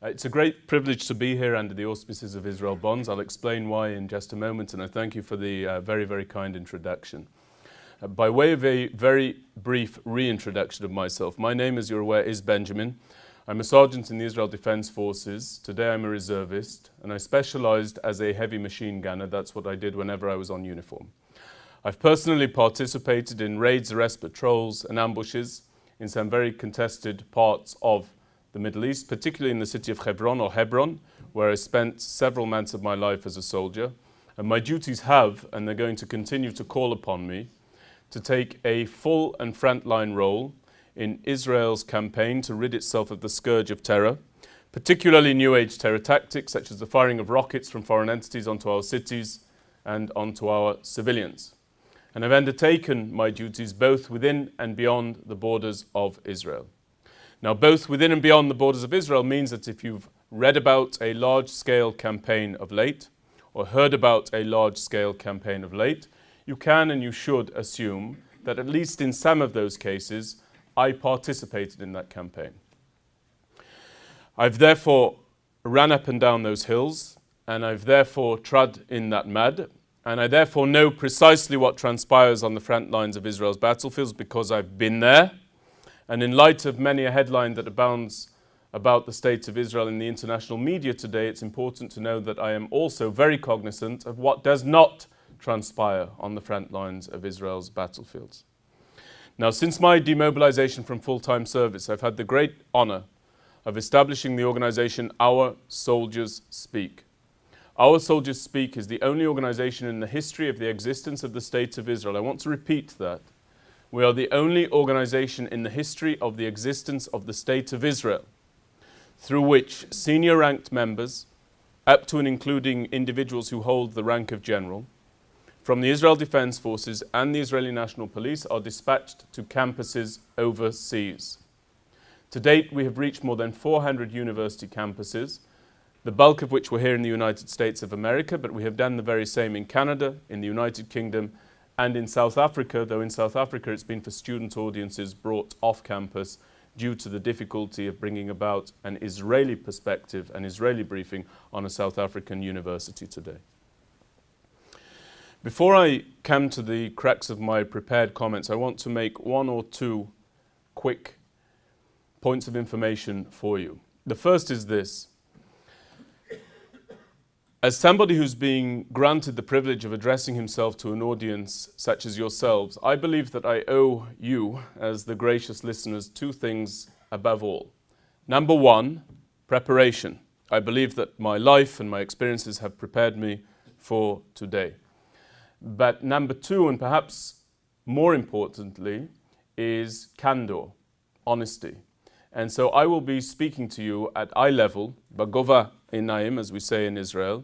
It's a great privilege to be here under the auspices of Israel Bonds. I'll explain why in just a moment, and I thank you for the very, very kind introduction. By way of a very brief reintroduction of myself, my name, as you're aware, is Benjamin. I'm a sergeant in the Israel Defense Forces. Today I'm a reservist, and I specialized as a heavy machine gunner. That's what I did whenever I was on uniform. I've personally participated in raids, arrests, patrols, and ambushes in some very contested parts of the Middle East, particularly in the city of Hebron, where I spent several months of my life as a soldier. And my duties have, and they're going to continue to call upon me, to take a full and frontline role in Israel's campaign to rid itself of the scourge of terror, particularly New Age terror tactics such as the firing of rockets from foreign entities onto our cities and onto our civilians. And I've undertaken my duties both within and beyond the borders of Israel. Now, both within and beyond the borders of Israel means that if you've read about a large-scale campaign of late, or heard about a large-scale campaign of late, you can and you should assume that at least in some of those cases, I participated in that campaign. I've therefore run up and down those hills, and I've therefore trod in that mud, and I therefore know precisely what transpires on the front lines of Israel's battlefields because I've been there. And in light of many a headline that abounds about the state of Israel in the international media today, it's important to know that I am also very cognizant of what does not transpire on the front lines of Israel's battlefields. Now, since my demobilization from full-time service, I've had the great honor of establishing the organization Our Soldiers Speak. Our Soldiers Speak is the only organization in the history of the existence of the state of Israel. I want to repeat that. We are the only organization in the history of the existence of the State of Israel through which senior ranked members, up to and including individuals who hold the rank of general, from the Israel Defense Forces and the Israeli National Police are dispatched to campuses overseas. To date, we have reached more than 400 university campuses, the bulk of which were here in the United States of America, but we have done the very same in Canada, in the United Kingdom, and in South Africa, though in South Africa it's been for student audiences brought off campus due to the difficulty of bringing about an Israeli perspective, an Israeli briefing on a South African university today. Before I come to the crux of my prepared comments, I want to make one or two quick points of information for you. The first is this. As somebody who's being granted the privilege of addressing himself to an audience such as yourselves, I believe that I owe you, as the gracious listeners, two things above all. Number one, preparation. I believe that my life and my experiences have prepared me for today. But number two, and perhaps more importantly, is candor, honesty. And so I will be speaking to you at eye level, bagova einayim, as we say in Israel.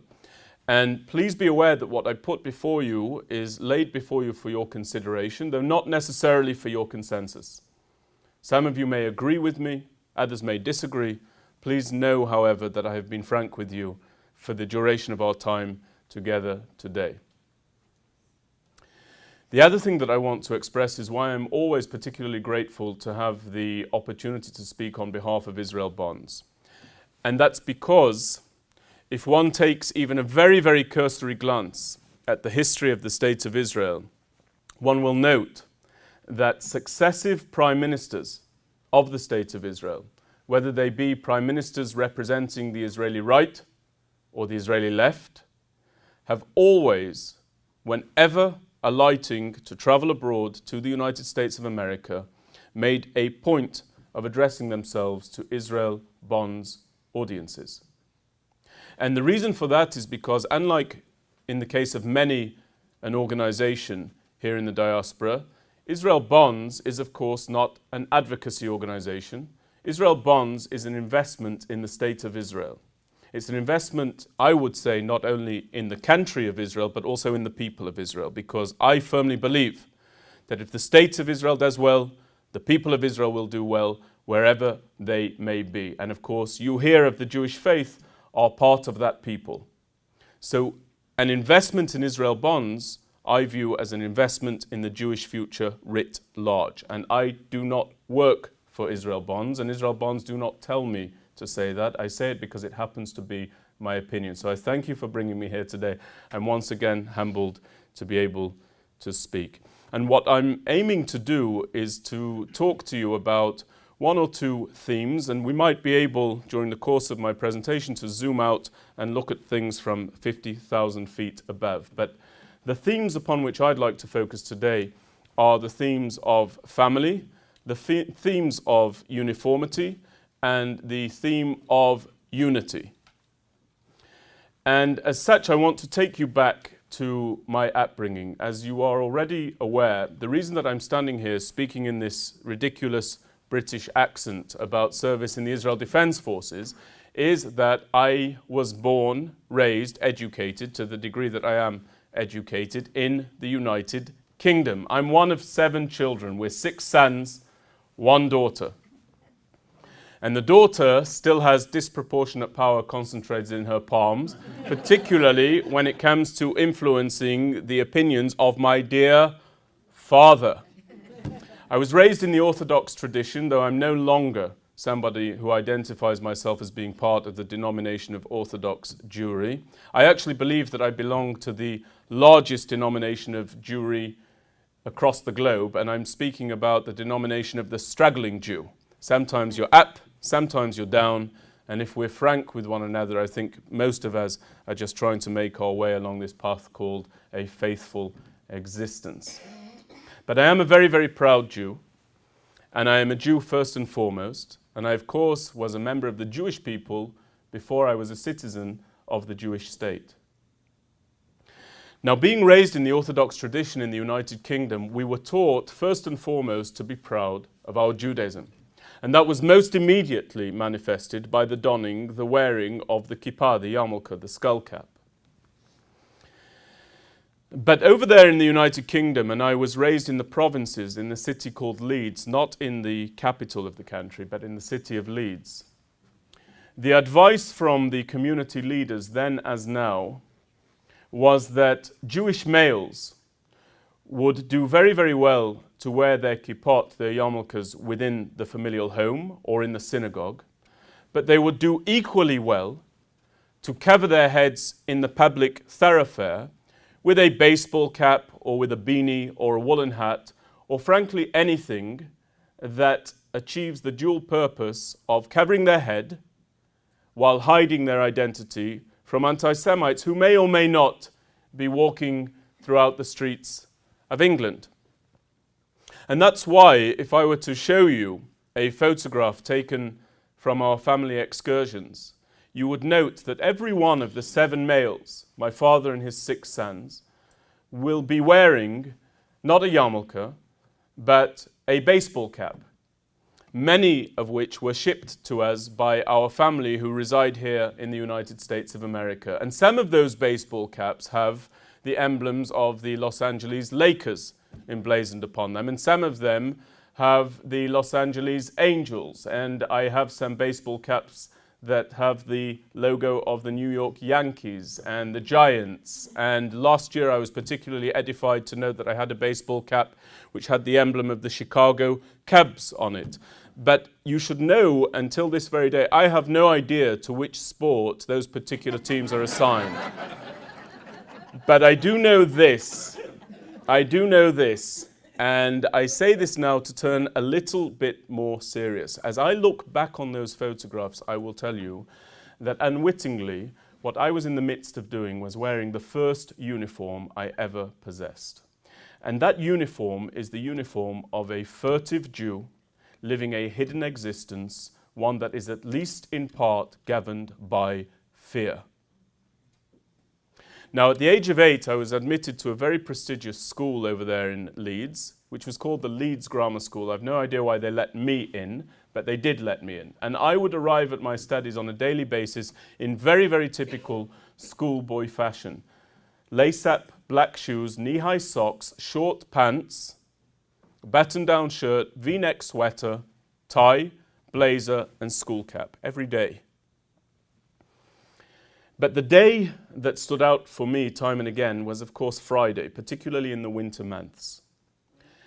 And please be aware that what I put before you is laid before you for your consideration, though not necessarily for your consensus. Some of you may agree with me, others may disagree. Please know, however, that I have been frank with you for the duration of our time together today. The other thing that I want to express is why I'm always particularly grateful to have the opportunity to speak on behalf of Israel Bonds. And that's because if one takes even a very, very cursory glance at the history of the State of Israel, one will note that successive prime ministers of the State of Israel, whether they be prime ministers representing the Israeli right or the Israeli left, have always, whenever alighting to travel abroad to the United States of America, made a point of addressing themselves to Israel Bonds audiences. And the reason for that is because, unlike in the case of many an organization here in the diaspora, Israel Bonds is of course not an advocacy organization. Israel Bonds is an investment in the state of Israel. It's an investment, I would say, not only in the country of Israel, but also in the people of Israel, because I firmly believe that if the state of Israel does well, the people of Israel will do well wherever they may be. And of course, you hear of the Jewish faith are part of that people. So an investment in Israel Bonds, I view as an investment in the Jewish future writ large. And I do not work for Israel Bonds, and Israel Bonds do not tell me to say that. I say it because it happens to be my opinion. So I thank you for bringing me here today. I'm once again humbled to be able to speak. And what I'm aiming to do is to talk to you about one or two themes, and we might be able, during the course of my presentation, to zoom out and look at things from 50,000 feet above. But the themes upon which I'd like to focus today are the themes of family, the themes of uniformity, and the theme of unity. And as such, I want to take you back to my upbringing. As you are already aware, the reason that I'm standing here speaking in this ridiculous British accent about service in the Israel Defense Forces is that I was born, raised, educated, to the degree that I am educated, in the United Kingdom. I'm one of 7 children. We're 6 sons, 1 daughter. And the daughter still has disproportionate power concentrated in her palms, particularly when it comes to influencing the opinions of my dear father. I was raised in the Orthodox tradition, though I'm no longer somebody who identifies myself as being part of the denomination of Orthodox Jewry. I actually believe that I belong to the largest denomination of Jewry across the globe, and I'm speaking about the denomination of the straggling Jew. Sometimes you're up, sometimes you're down, and if we're frank with one another, I think most of us are just trying to make our way along this path called a faithful existence. But I am a very, very proud Jew, and I am a Jew first and foremost, and I, of course, was a member of the Jewish people before I was a citizen of the Jewish state. Now, being raised in the Orthodox tradition in the United Kingdom, we were taught first and foremost to be proud of our Judaism. And that was most immediately manifested by the donning, the wearing of the kippah, the yarmulke, the skull cap. But over there in the United Kingdom, and I was raised in the provinces, in the city called Leeds, not in the capital of the country, but in the city of Leeds. The advice from the community leaders then as now was that Jewish males would do very, very well to wear their kippot, their yarmulkes, within the familial home or in the synagogue, but they would do equally well to cover their heads in the public thoroughfare with a baseball cap or with a beanie or a woolen hat, or frankly anything that achieves the dual purpose of covering their head while hiding their identity from anti-Semites who may or may not be walking throughout the streets of England. And that's why, if I were to show you a photograph taken from our family excursions, you would note that every one of the 7 males, my father and his 6 sons, will be wearing not a yarmulke, but a baseball cap, many of which were shipped to us by our family who reside here in the United States of America. And some of those baseball caps have the emblems of the Los Angeles Lakers emblazoned upon them, and some of them have the Los Angeles Angels, and I have some baseball caps that have the logo of the New York Yankees and the Giants. And last year I was particularly edified to note that I had a baseball cap which had the emblem of the Chicago Cubs on it. But you should know, until this very day, I have no idea to which sport those particular teams are assigned. But I do know this, and I say this now to turn a little bit more serious. As I look back on those photographs, I will tell you that unwittingly, what I was in the midst of doing was wearing the first uniform I ever possessed. And that uniform is the uniform of a furtive Jew living a hidden existence, one that is at least in part governed by fear. Now, at the age of 8, I was admitted to a very prestigious school over there in Leeds, which was called the Leeds Grammar School. I've no idea why they let me in, but they did let me in. And I would arrive at my studies on a daily basis in very, very typical schoolboy fashion. Lace-up black shoes, knee-high socks, short pants, button-down shirt, V-neck sweater, tie, blazer, and school cap every day. But the day that stood out for me time and again was, of course, Friday, particularly in the winter months.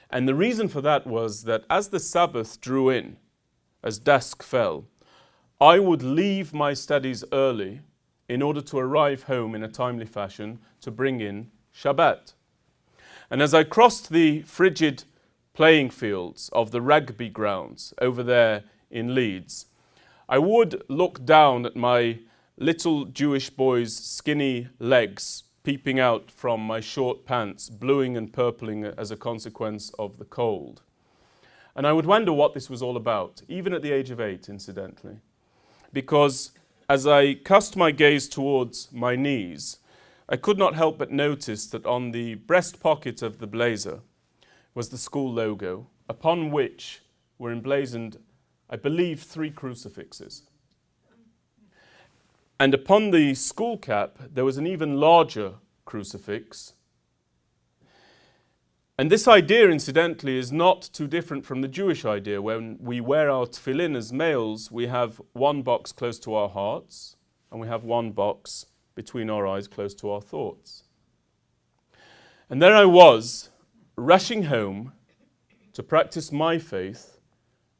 And the reason for that was that as the Sabbath drew in, as dusk fell, I would leave my studies early in order to arrive home in a timely fashion to bring in Shabbat. And as I crossed the frigid playing fields of the rugby grounds over there in Leeds, I would look down at my little Jewish boy's skinny legs peeping out from my short pants, bluing and purpling as a consequence of the cold. And I would wonder what this was all about, even at the age of 8, incidentally. Because as I cast my gaze towards my knees, I could not help but notice that on the breast pocket of the blazer was the school logo, upon which were emblazoned, I believe, 3 crucifixes. And upon the school cap, there was an even larger crucifix. And this idea, incidentally, is not too different from the Jewish idea. When we wear our tefillin as males, we have one box close to our hearts, and we have one box between our eyes close to our thoughts. And there I was, rushing home to practice my faith,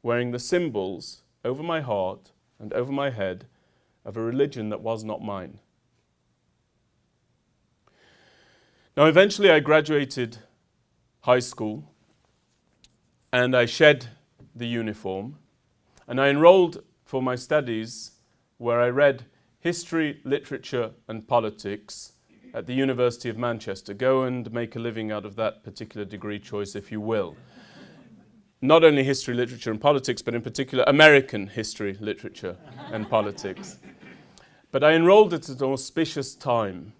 wearing the symbols over my heart and over my head of a religion that was not mine. Now, eventually I graduated high school and I shed the uniform and I enrolled for my studies where I read history, literature and politics at the University of Manchester. Go and make a living out of that particular degree choice if you will. Not only history, literature and politics, but in particular American history, literature and politics. But I enrolled at an auspicious time.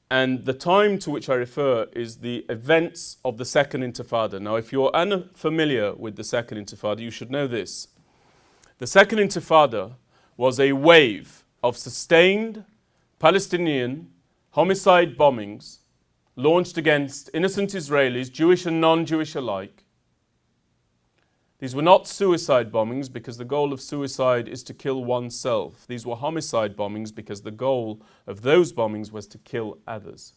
And the time to which I refer is the events of the Second Intifada. Now, if you're unfamiliar with the Second Intifada, you should know this. The Second Intifada was a wave of sustained Palestinian homicide bombings launched against innocent Israelis, Jewish and non-Jewish alike. These were not suicide bombings because the goal of suicide is to kill oneself. These were homicide bombings because the goal of those bombings was to kill others.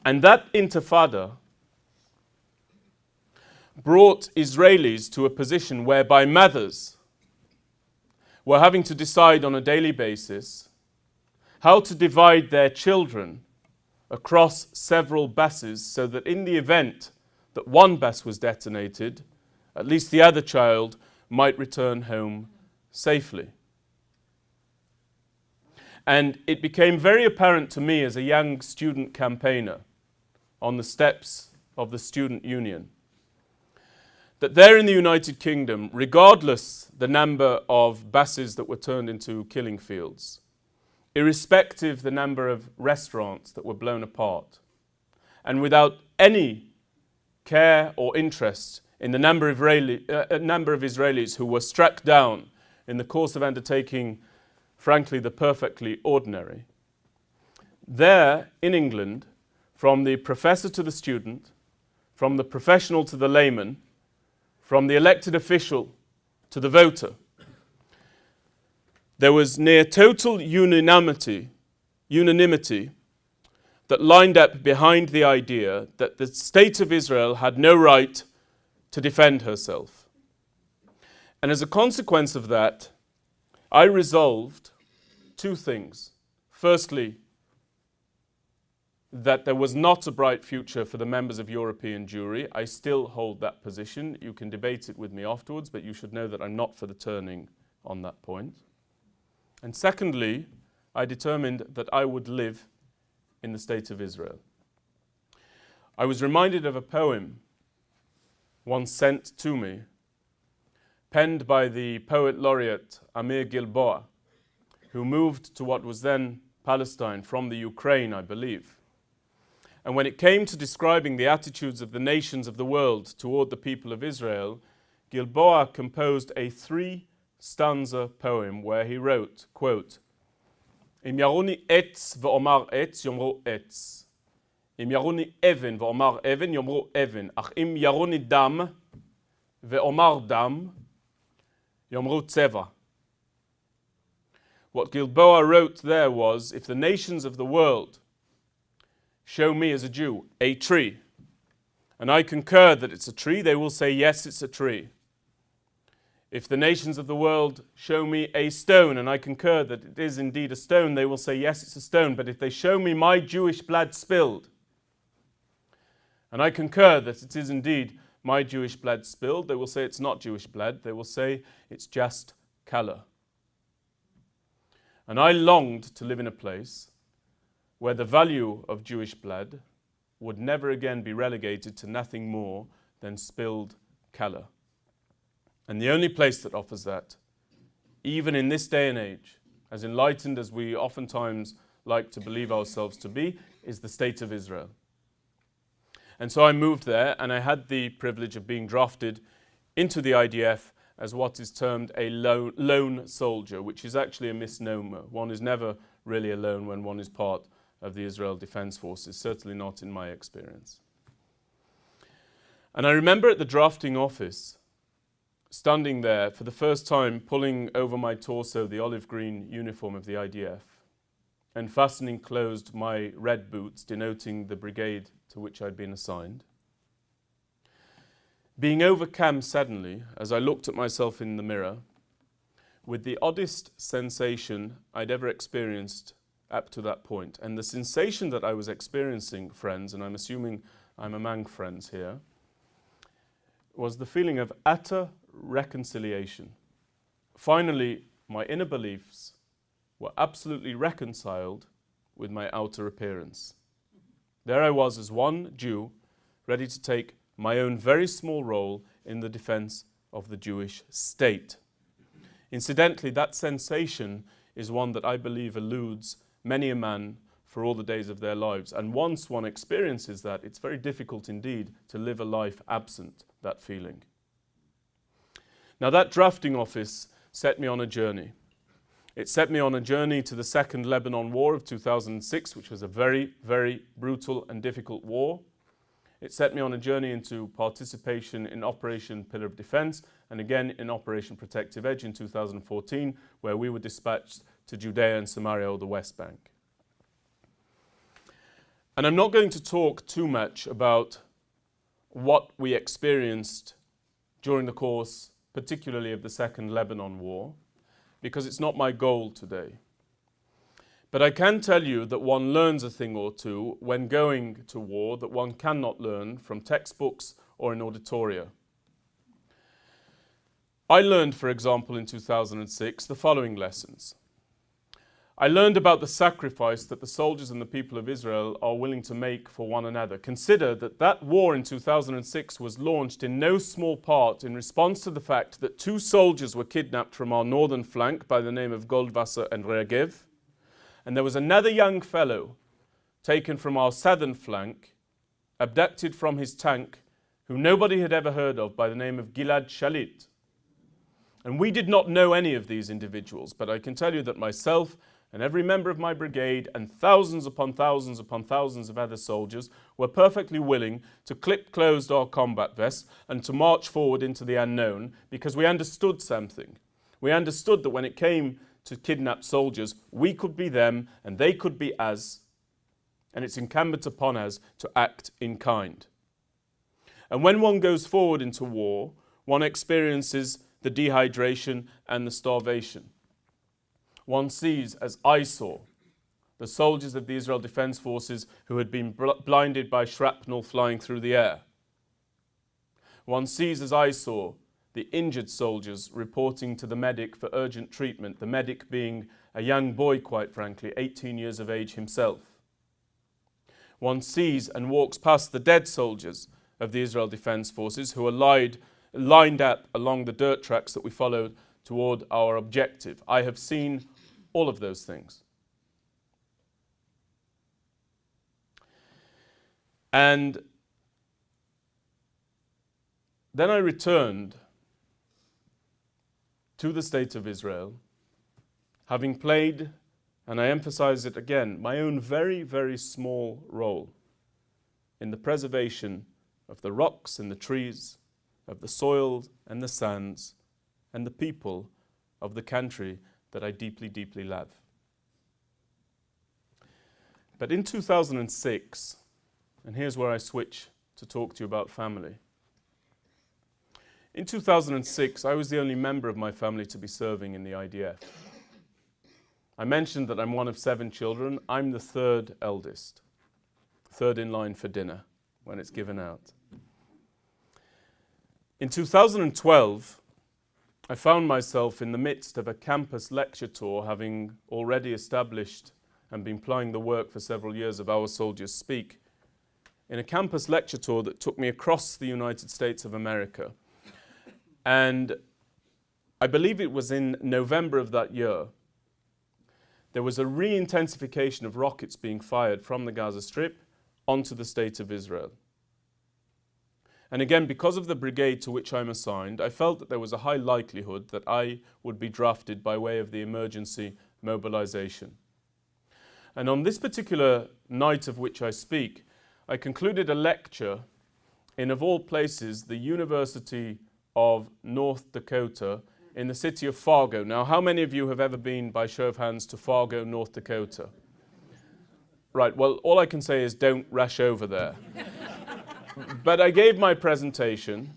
And that intifada brought Israelis to a position whereby mothers were having to decide on a daily basis how to divide their children across several buses so that in the event that one bus was detonated, at least the other child might return home safely. And it became very apparent to me as a young student campaigner on the steps of the Student Union that there in the United Kingdom, regardless the number of buses that were turned into killing fields, irrespective the number of restaurants that were blown apart, and without any care or interest in the number of Israelis who were struck down in the course of undertaking, frankly, the perfectly ordinary. There in England, from the professor to the student, from the professional to the layman, from the elected official to the voter, there was near total unanimity that lined up behind the idea that the state of Israel had no right to defend herself. And as a consequence of that, I resolved 2 things. Firstly, that there was not a bright future for the members of European Jewry. I still hold that position. You can debate it with me afterwards, but you should know that I'm not for the turning on that point. And secondly, I determined that I would live in the state of Israel. I was reminded of a poem once sent to me, penned by the poet laureate Amir Gilboa, who moved to what was then Palestine from the Ukraine, I believe. And when it came to describing the attitudes of the nations of the world toward the people of Israel, Gilboa composed a 3-stanza poem where he wrote, quote, "Im yaruni etz ve'omar etz yomru etz. Im yaruni even ve'omar even yomru even. Ach im yaruni dam ve'omar dam yomru tzeva." What Gilboa wrote there was, if the nations of the world show me as a Jew a tree, and I concur that it's a tree, they will say, yes, it's a tree. If the nations of the world show me a stone, and I concur that it is indeed a stone, they will say, yes, it's a stone. But if they show me my Jewish blood spilled, and I concur that it is indeed my Jewish blood spilled, they will say it's not Jewish blood. They will say it's just colour. And I longed to live in a place where the value of Jewish blood would never again be relegated to nothing more than spilled colour. And the only place that offers that, even in this day and age, as enlightened as we oftentimes like to believe ourselves to be, is the state of Israel. And so I moved there, and I had the privilege of being drafted into the IDF as what is termed a lone soldier, which is actually a misnomer. One is never really alone when one is part of the Israel Defense Forces, certainly not in my experience. And I remember at the drafting office, standing there for the first time, pulling over my torso the olive green uniform of the IDF and fastening closed my red boots denoting the brigade to which I'd been assigned. Being overcome suddenly as I looked at myself in the mirror with the oddest sensation I'd ever experienced up to that point. And the sensation that I was experiencing, friends, and I'm assuming I'm among friends here, was the feeling of utter reconciliation. Finally, my inner beliefs were absolutely reconciled with my outer appearance. There I was as one Jew, ready to take my own very small role in the defense of the Jewish state. Incidentally, that sensation is one that I believe eludes many a man for all the days of their lives. And once one experiences that, it's very difficult indeed to live a life absent that feeling. Now, that drafting office set me on a journey. It set me on a journey to the Second Lebanon War of 2006, which was a very, very brutal and difficult war. It set me on a journey into participation in Operation Pillar of Defense, and again in Operation Protective Edge in 2014, where we were dispatched to Judea and Samaria, or the West Bank. And I'm not going to talk too much about what we experienced during the course, particularly of the Second Lebanon War, because it's not my goal today. But I can tell you that one learns a thing or two when going to war that one cannot learn from textbooks or in auditoria. I learned, for example, in 2006, the following lessons. I learned about the sacrifice that the soldiers and the people of Israel are willing to make for one another. Consider that that war in 2006 was launched in no small part in response to the fact that 2 soldiers were kidnapped from our northern flank by the name of Goldwasser and Regev, and there was another young fellow taken from our southern flank, abducted from his tank, who nobody had ever heard of, by the name of Gilad Shalit. And we did not know any of these individuals, but I can tell you that myself and every member of my brigade and thousands upon thousands upon thousands of other soldiers were perfectly willing to clip closed our combat vests and to march forward into the unknown, because we understood something. We understood that when it came to kidnapped soldiers, we could be them and they could be us, and it's incumbent upon us to act in kind. And when one goes forward into war, one experiences the dehydration and the starvation. One sees, as I saw, the soldiers of the Israel Defense Forces who had been blinded by shrapnel flying through the air. One sees, as I saw, the injured soldiers reporting to the medic for urgent treatment, the medic being a young boy, quite frankly, 18 years of age himself. One sees and walks past the dead soldiers of the Israel Defense Forces who are lined up along the dirt tracks that we followed toward our objective. I have seen all of those things. And then I returned to the state of Israel, having played, and I emphasize it again, my own very, very small role in the preservation of the rocks and the trees, of the soil and the sands, and the people of the country that I deeply, deeply love. But in 2006, and here's where I switch to talk to you about family. In 2006, I was the only member of my family to be serving in the IDF. I mentioned that I'm one of 7 children. I'm the 3rd eldest, 3rd in line for dinner when it's given out. In 2012, I found myself in the midst of a campus lecture tour, having already established and been plying the work for several years of Our Soldiers Speak, in a campus lecture tour that took me across the United States of America. And I believe it was in November of that year, there was a re-intensification of rockets being fired from the Gaza Strip onto the state of Israel. And again, because of the brigade to which I'm assigned, I felt that there was a high likelihood that I would be drafted by way of the emergency mobilization. And on this particular night of which I speak, I concluded a lecture in, of all places, the University of North Dakota in the city of Fargo. Now, how many of you have ever been, by show of hands, to Fargo, North Dakota? Right, well, all I can say is don't rush over there. But I gave my presentation,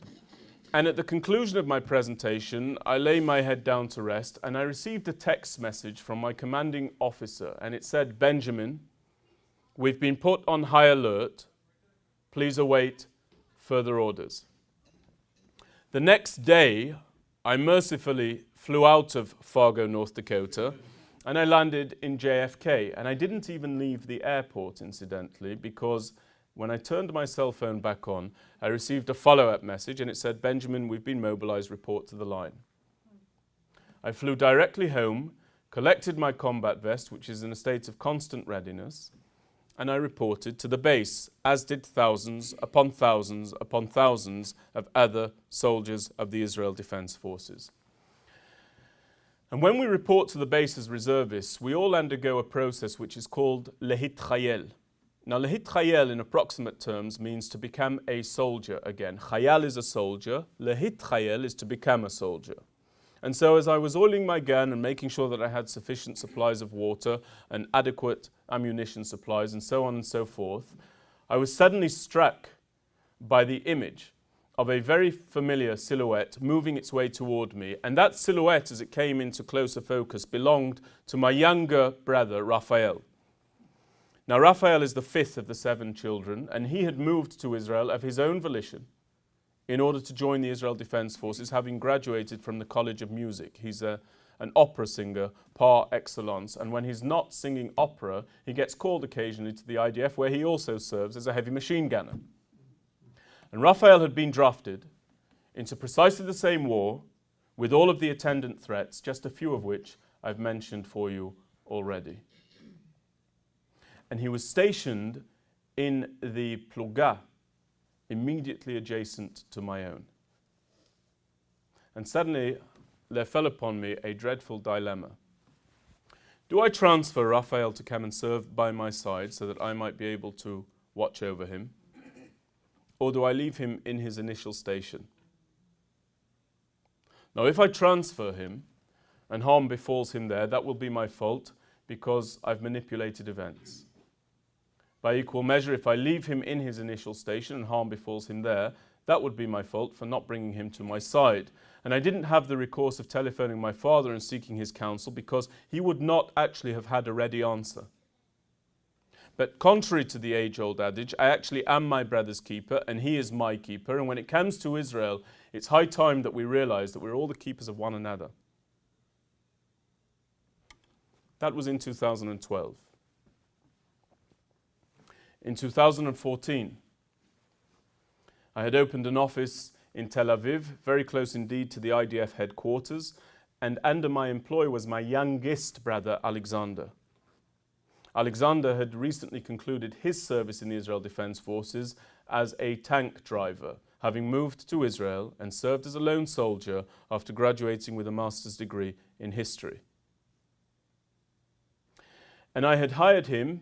and at the conclusion of my presentation, I lay my head down to rest, and I received a text message from my commanding officer, and it said, "Benjamin, we've been put on high alert. Please await further orders." The next day, I mercifully flew out of Fargo, North Dakota, and I landed in JFK. And I didn't even leave the airport, incidentally, because when I turned my cell phone back on, I received a follow-up message, and it said, "Benjamin, we've been mobilized, report to the line." I flew directly home, collected my combat vest, which is in a state of constant readiness, and I reported to the base, as did thousands upon thousands upon thousands of other soldiers of the Israel Defense Forces. And when we report to the base as reservists, we all undergo a process which is called Lehitchayel. Now, Lehitchayel in approximate terms means to become a soldier again. Chayal is a soldier, Lehitchayel is to become a soldier. And so as I was oiling my gun and making sure that I had sufficient supplies of water and adequate ammunition supplies and so on and so forth, I was suddenly struck by the image of a very familiar silhouette moving its way toward me. And that silhouette, as it came into closer focus, belonged to my younger brother, Raphael. Now, Raphael is the 5th of the 7 children, and he had moved to Israel of his own volition in order to join the Israel Defense Forces, having graduated from the College of Music. He's an opera singer par excellence, and when he's not singing opera, he gets called occasionally to the IDF, where he also serves as a heavy machine gunner. And Raphael had been drafted into precisely the same war with all of the attendant threats, just a few of which I've mentioned for you already. And he was stationed in the Pluga, immediately adjacent to my own. And suddenly there fell upon me a dreadful dilemma. Do I transfer Raphael to come and serve by my side so that I might be able to watch over him? Or do I leave him in his initial station? Now, if I transfer him and harm befalls him there, that will be my fault because I've manipulated events. By equal measure, if I leave him in his initial station and harm befalls him there, that would be my fault for not bringing him to my side. And I didn't have the recourse of telephoning my father and seeking his counsel because he would not actually have had a ready answer. But contrary to the age-old adage, I actually am my brother's keeper and he is my keeper. And when it comes to Israel, it's high time that we realize that we're all the keepers of one another. That was in 2012. In 2014, I had opened an office in Tel Aviv, very close indeed to the IDF headquarters, and under my employ was my youngest brother, Alexander. Alexander had recently concluded his service in the Israel Defense Forces as a tank driver, having moved to Israel and served as a lone soldier after graduating with a master's degree in history. And I had hired him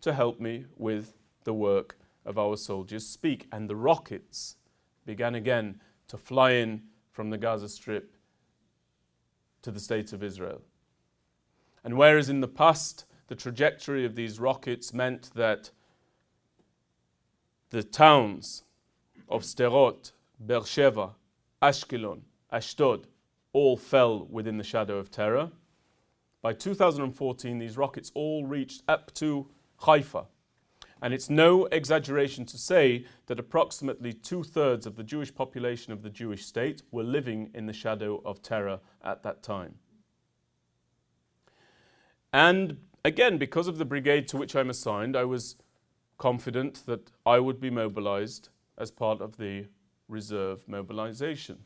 to help me with the work of Our Soldiers Speak. And the rockets began again to fly in from the Gaza Strip to the state of Israel. And whereas in the past the trajectory of these rockets meant that the towns of Sderot, Beersheva, Ashkelon, Ashdod, all fell within the shadow of terror. By 2014, these rockets all reached up to Haifa. And it's no exaggeration to say that approximately 2/3 of the Jewish population of the Jewish state were living in the shadow of terror at that time. And again, because of the brigade to which I'm assigned, I was confident that I would be mobilized as part of the reserve mobilization.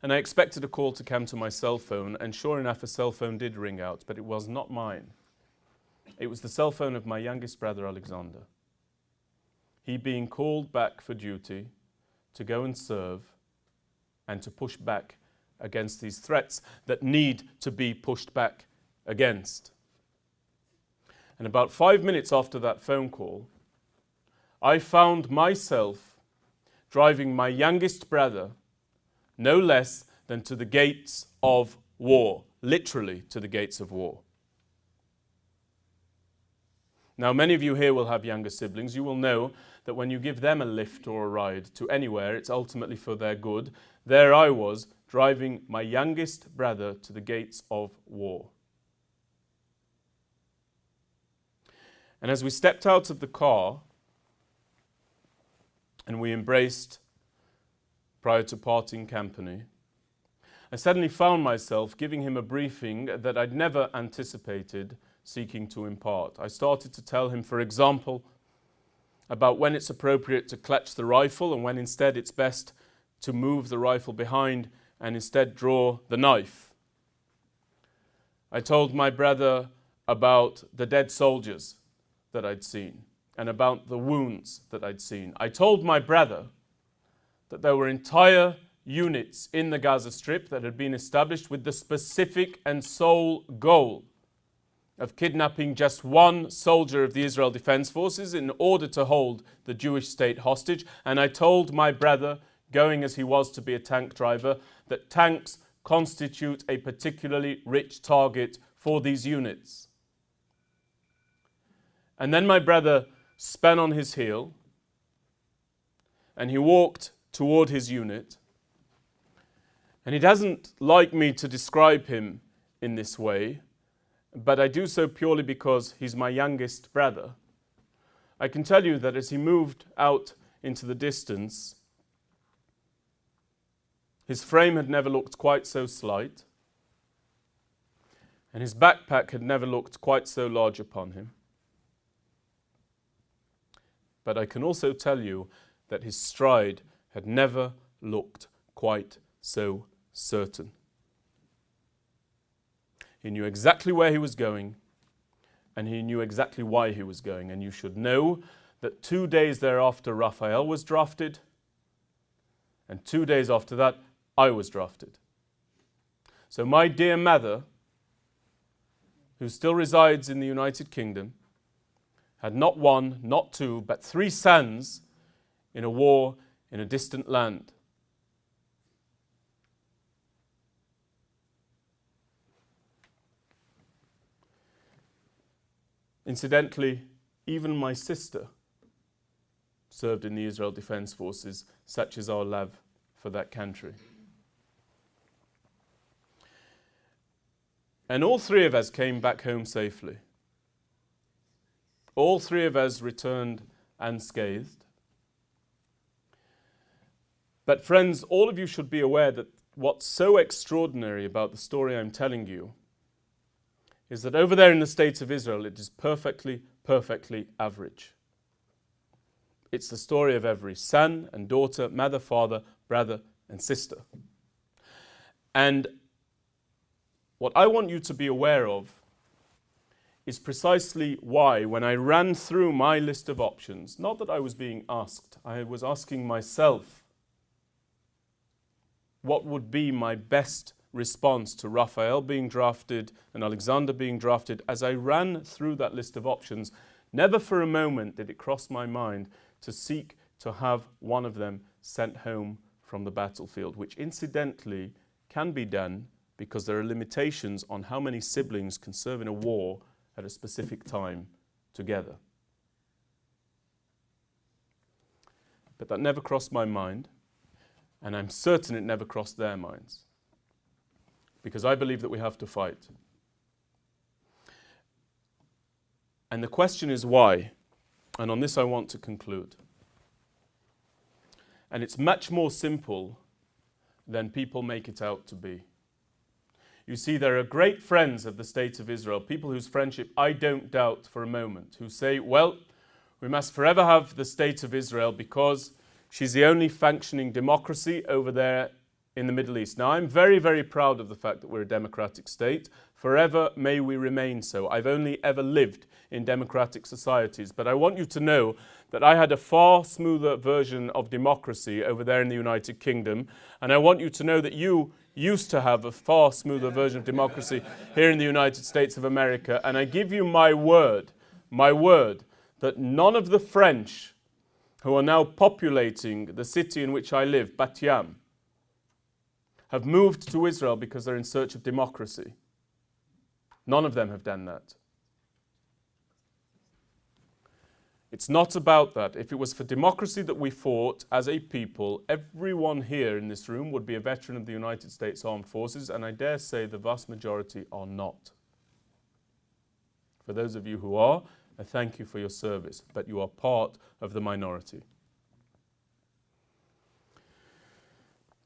And I expected a call to come to my cell phone, and sure enough, a cell phone did ring out, but it was not mine. It was the cell phone of my youngest brother, Alexander. He being called back for duty to go and serve and to push back against these threats that need to be pushed back against. And about 5 minutes after that phone call, I found myself driving my youngest brother no less than to the gates of war, literally to the gates of war. Now, many of you here will have younger siblings. You will know that when you give them a lift or a ride to anywhere, it's ultimately for their good. There I was, driving my youngest brother to the gates of war. And as we stepped out of the car and we embraced prior to parting company, I suddenly found myself giving him a briefing that I'd never anticipated seeking to impart. I started to tell him, for example, about when it's appropriate to clutch the rifle and when instead it's best to move the rifle behind and instead draw the knife. I told my brother about the dead soldiers that I'd seen and about the wounds that I'd seen. I told my brother that there were entire units in the Gaza Strip that had been established with the specific and sole goal of kidnapping just one soldier of the Israel Defense Forces in order to hold the Jewish state hostage. And I told my brother, going as he was to be a tank driver, that tanks constitute a particularly rich target for these units. And then my brother spun on his heel and he walked toward his unit. And he doesn't like me to describe him in this way, but I do so purely because he's my youngest brother. I can tell you that as he moved out into the distance, his frame had never looked quite so slight, and his backpack had never looked quite so large upon him. But I can also tell you that his stride had never looked quite so certain. He knew exactly where he was going, and he knew exactly why he was going. And you should know that 2 days thereafter, Raphael was drafted, and 2 days after that, I was drafted. So my dear mother, who still resides in the United Kingdom, had not one, not two, but 3 sons in a war in a distant land. Incidentally, even my sister served in the Israel Defense Forces, such is our love for that country. And all 3 of us came back home safely. All 3 of us returned unscathed. But friends, all of you should be aware that what's so extraordinary about the story I'm telling you is that over there in the States of Israel, it is perfectly, perfectly average. It's the story of every son and daughter, mother, father, brother, and sister. And what I want you to be aware of is precisely why, when I ran through my list of options, not that I was being asked, I was asking myself, what would be my best response to Raphael being drafted and Alexander being drafted? As I ran through that list of options, never for a moment did it cross my mind to seek to have one of them sent home from the battlefield, which incidentally can be done because there are limitations on how many siblings can serve in a war at a specific time together. But that never crossed my mind. And I'm certain it never crossed their minds. Because I believe that we have to fight. And the question is why? And on this I want to conclude. And it's much more simple than people make it out to be. You see, there are great friends of the State of Israel, people whose friendship I don't doubt for a moment, who say, well, we must forever have the State of Israel because she's the only functioning democracy over there in the Middle East. Now, I'm very, very proud of the fact that we're a democratic state. Forever may we remain so. I've only ever lived in democratic societies, but I want you to know that I had a far smoother version of democracy over there in the United Kingdom, and I want you to know that you used to have a far smoother version of democracy here in the United States of America, and I give you my word, that none of the French who are now populating the city in which I live, Bat Yam, have moved to Israel because they're in search of democracy. None of them have done that. It's not about that. If it was for democracy that we fought as a people, everyone here in this room would be a veteran of the United States Armed Forces, and I dare say the vast majority are not. For those of you who are, I thank you for your service, but you are part of the minority.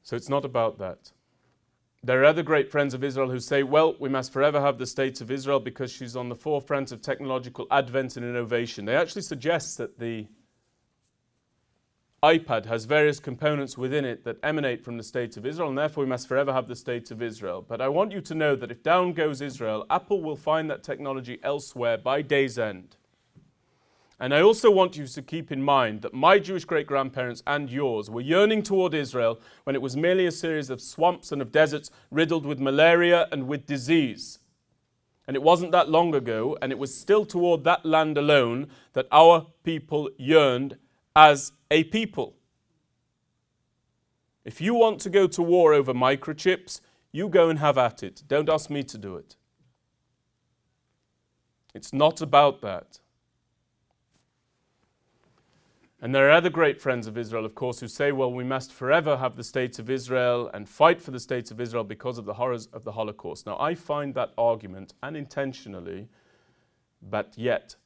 So it's not about that. There are other great friends of Israel who say, well, we must forever have the State of Israel because she's on the forefront of technological advent and innovation. They actually suggest that the iPad has various components within it that emanate from the State of Israel, and therefore we must forever have the State of Israel. But I want you to know that if down goes Israel, Apple will find that technology elsewhere by day's end. And I also want you to keep in mind that my Jewish great-grandparents and yours were yearning toward Israel when it was merely a series of swamps and of deserts riddled with malaria and with disease. And it wasn't that long ago, and it was still toward that land alone that our people yearned as a people. If you want to go to war over microchips, you go and have at it. Don't ask me to do it. It's not about that. And there are other great friends of Israel, of course, who say, well, we must forever have the State of Israel and fight for the State of Israel because of the horrors of the Holocaust. Now, I find that argument unintentionally, but yet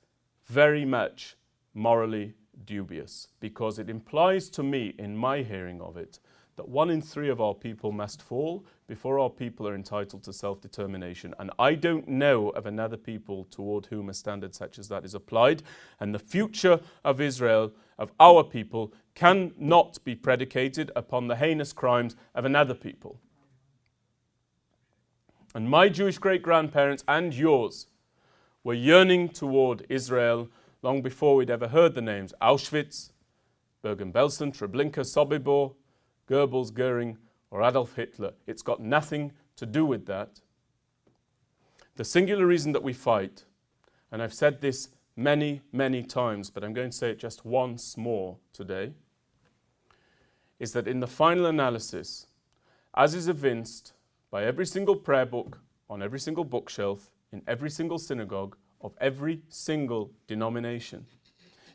very much morally dubious, because it implies to me, in my hearing of it, that 1 in 3 of our people must fall before our people are entitled to self-determination. And I don't know of another people toward whom a standard such as that is applied. And the future of Israel, of our people, cannot be predicated upon the heinous crimes of another people. And my Jewish great-grandparents and yours were yearning toward Israel long before we'd ever heard the names Auschwitz, Bergen-Belsen, Treblinka, Sobibor, Goebbels, Goering, or Adolf Hitler. It's got nothing to do with that. The singular reason that we fight, and I've said this many, many times, but I'm going to say it just once more today, is that in the final analysis, as is evinced by every single prayer book, on every single bookshelf, in every single synagogue, of every single denomination,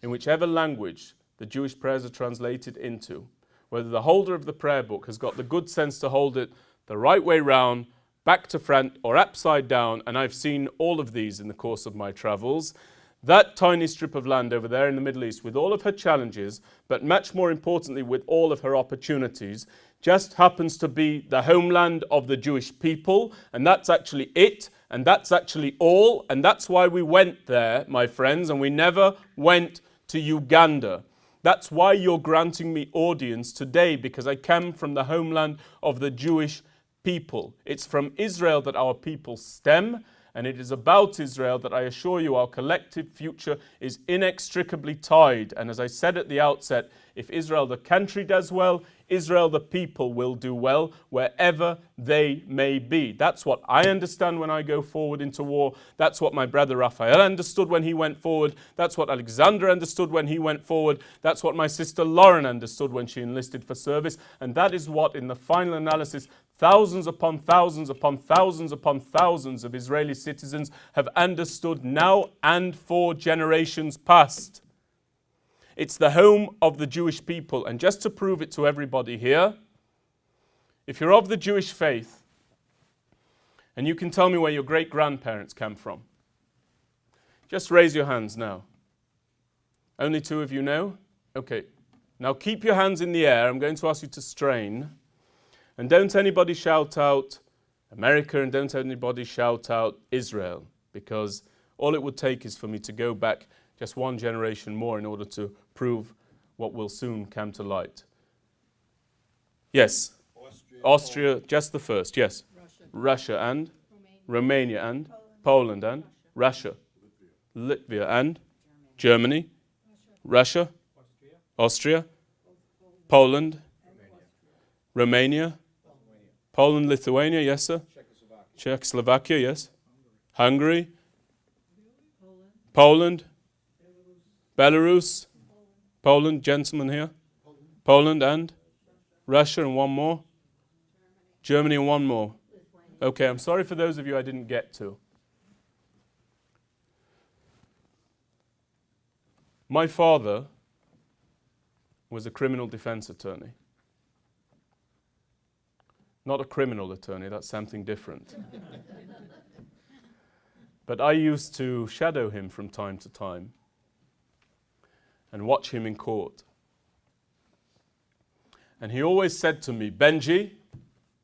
in whichever language the Jewish prayers are translated into, whether the holder of the prayer book has got the good sense to hold it the right way round, back to front, or upside down, and I've seen all of these in the course of my travels, that tiny strip of land over there in the Middle East, with all of her challenges, but much more importantly with all of her opportunities, just happens to be the homeland of the Jewish people, and that's actually it, and that's actually all, and that's why we went there, my friends, and we never went to Uganda. That's why you're granting me audience today, because I come from the homeland of the Jewish people. It's from Israel that our people stem, and it is about Israel that I assure you our collective future is inextricably tied. And as I said at the outset, if Israel the country does well, Israel the people will do well wherever they may be. That's what I understand when I go forward into war. That's what my brother Raphael understood when he went forward. That's what Alexander understood when he went forward. That's what my sister Lauren understood when she enlisted for service. And that is what, in the final analysis, thousands upon thousands upon thousands upon thousands of Israeli citizens have understood now and for generations past. It's the home of the Jewish people. And just to prove it to everybody here, if you're of the Jewish faith, and you can tell me where your great-grandparents came from, just raise your hands now. Only 2 of you know? Okay. Now keep your hands in the air. I'm going to ask you to strain. And don't anybody shout out America, and don't anybody shout out Israel, because all it would take is for me to go back just 1 generation more in order to prove what will soon come to light. Yes. Austria, just the first, yes. Russia and? Romania and? Poland and? Russia. Latvia and? Germany. Russia. Austria. Poland. Romania. Poland, Lithuania, yes sir. Czechoslovakia, yes. Hungary. Poland. Belarus. Poland, gentlemen here. Poland and? Russia, and 1 more. Germany and 1 more. Okay, I'm sorry for those of you I didn't get to. My father was a criminal defense attorney. Not a criminal attorney, that's something different. But I used to shadow him from time to time and watch him in court. And he always said to me, Benji,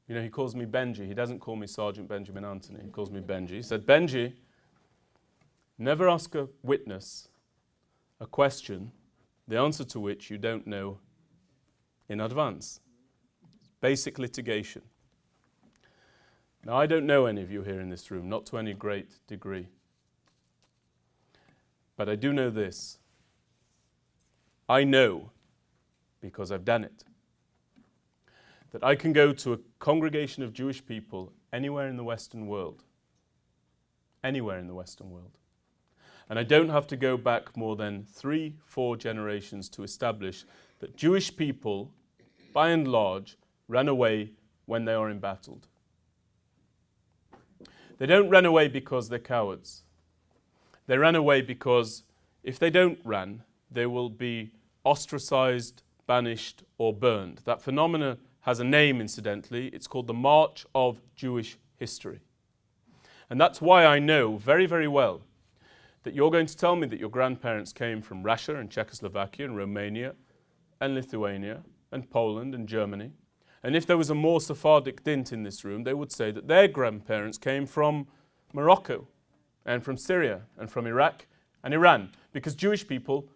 you know, he calls me Benji. He doesn't call me Sergeant Benjamin Anthony. He calls me Benji. He said, Benji, never ask a witness a question, the answer to which you don't know in advance. Basic litigation. Now, I don't know any of you here in this room, not to any great degree. But I do know this. I know, because I've done it, that I can go to a congregation of Jewish people anywhere in the Western world. Anywhere in the Western world. And I don't have to go back more than 3-4 generations to establish that Jewish people, by and large, run away when they are embattled. They don't run away because they're cowards. They run away because if they don't run, they will be ostracized, banished, or burned. That phenomenon has a name, incidentally. It's called the March of Jewish History. And that's why I know very, very well that you're going to tell me that your grandparents came from Russia and Czechoslovakia and Romania and Lithuania and Poland and Germany. And if there was a more Sephardic dint in this room, they would say that their grandparents came from Morocco and from Syria and from Iraq and Iran, because Jewish people,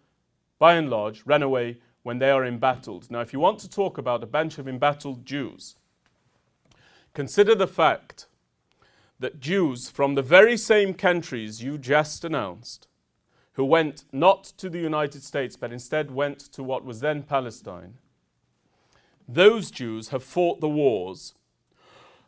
by and large, ran away when they are embattled. Now, if you want to talk about a bunch of embattled Jews, consider the fact that Jews from the very same countries you just announced, who went not to the United States, but instead went to what was then Palestine, those Jews have fought the wars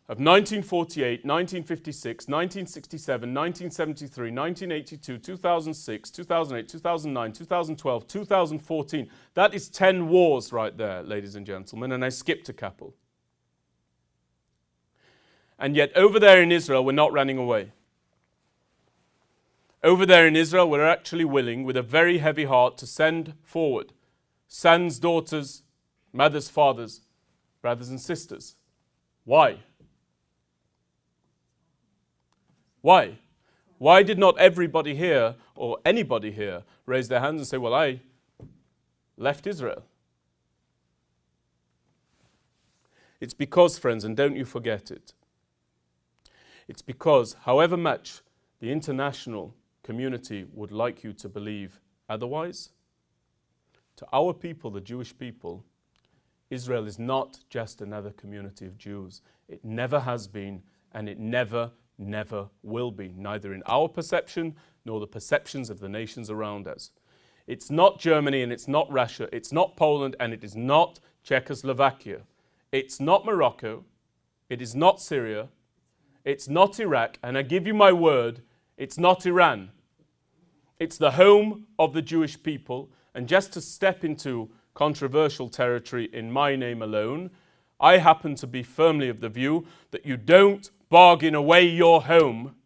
of 1948, 1956, 1967, 1973, 1982, 2006, 2008, 2009, 2012, 2014. That is 10 wars right there, ladies and gentlemen, and I skipped a couple. And yet over there in Israel, we're not running away. Over there in Israel, we're actually willing, with a very heavy heart, to send forward sons, daughters, mothers, fathers, brothers and sisters. Why? Why? Why did not everybody here, or anybody here, raise their hands and say, well, I left Israel? It's because, friends, and don't you forget it, it's because, however much the international community would like you to believe otherwise, to our people, the Jewish people, Israel is not just another community of Jews. It never has been, and it never will be, neither in our perception nor the perceptions of the nations around us. It's not Germany and it's not Russia, it's not Poland and it is not Czechoslovakia. It's not Morocco, it is not Syria, it's not Iraq, and I give you my word, it's not Iran. It's the home of the Jewish people, and just to step into controversial territory in my name alone, I happen to be firmly of the view that you don't bargain away your home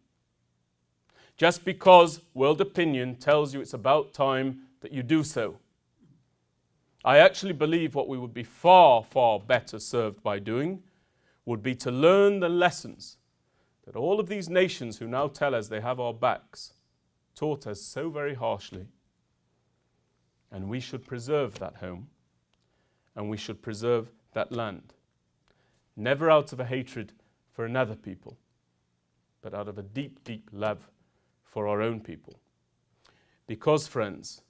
just because world opinion tells you it's about time that you do so. I actually believe what we would be far, far better served by doing would be to learn the lessons that all of these nations who now tell us they have our backs taught us so very harshly. And we should preserve that home, and we should preserve that land, never out of a hatred for another people, but out of a deep, deep love for our own people. Because, friends,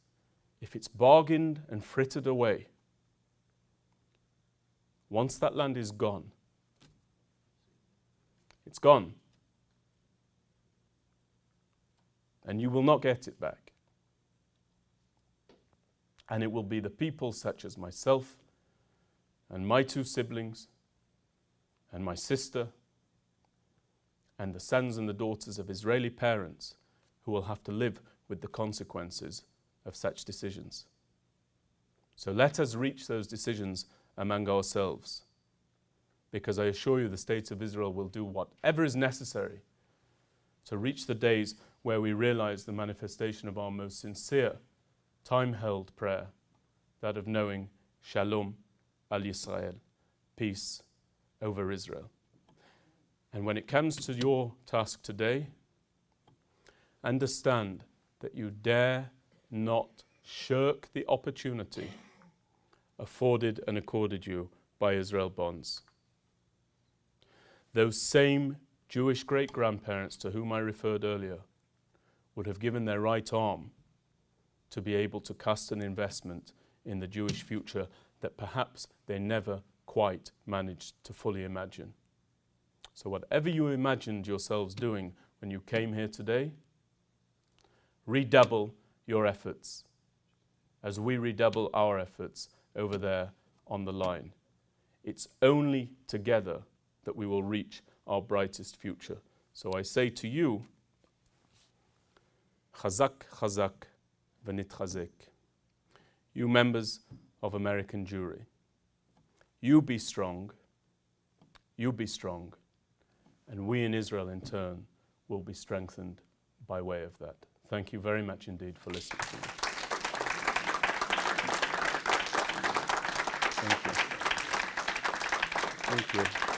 if it's bargained and frittered away, once that land is gone, it's gone. And you will not get it back. And it will be the people such as myself and my 2 siblings and my sister and the sons and the daughters of Israeli parents who will have to live with the consequences of such decisions. So let us reach those decisions among ourselves, because I assure you the state of Israel will do whatever is necessary to reach the days where we realize the manifestation of our most sincere, time-held prayer, that of knowing Shalom al Yisrael, peace over Israel. And when it comes to your task today, understand that you dare not shirk the opportunity afforded and accorded you by Israel Bonds. Those same Jewish great-grandparents to whom I referred earlier would have given their right arm to be able to cast an investment in the Jewish future that perhaps they never quite managed to fully imagine. So whatever you imagined yourselves doing when you came here today, redouble your efforts as we redouble our efforts over there on the line. It's only together that we will reach our brightest future. So I say to you, Chazak, Chazak, v'nitchazek. You members of American Jewry, you be strong, and we in Israel in turn will be strengthened by way of that. Thank you very much indeed for listening to me. Thank you. Thank you.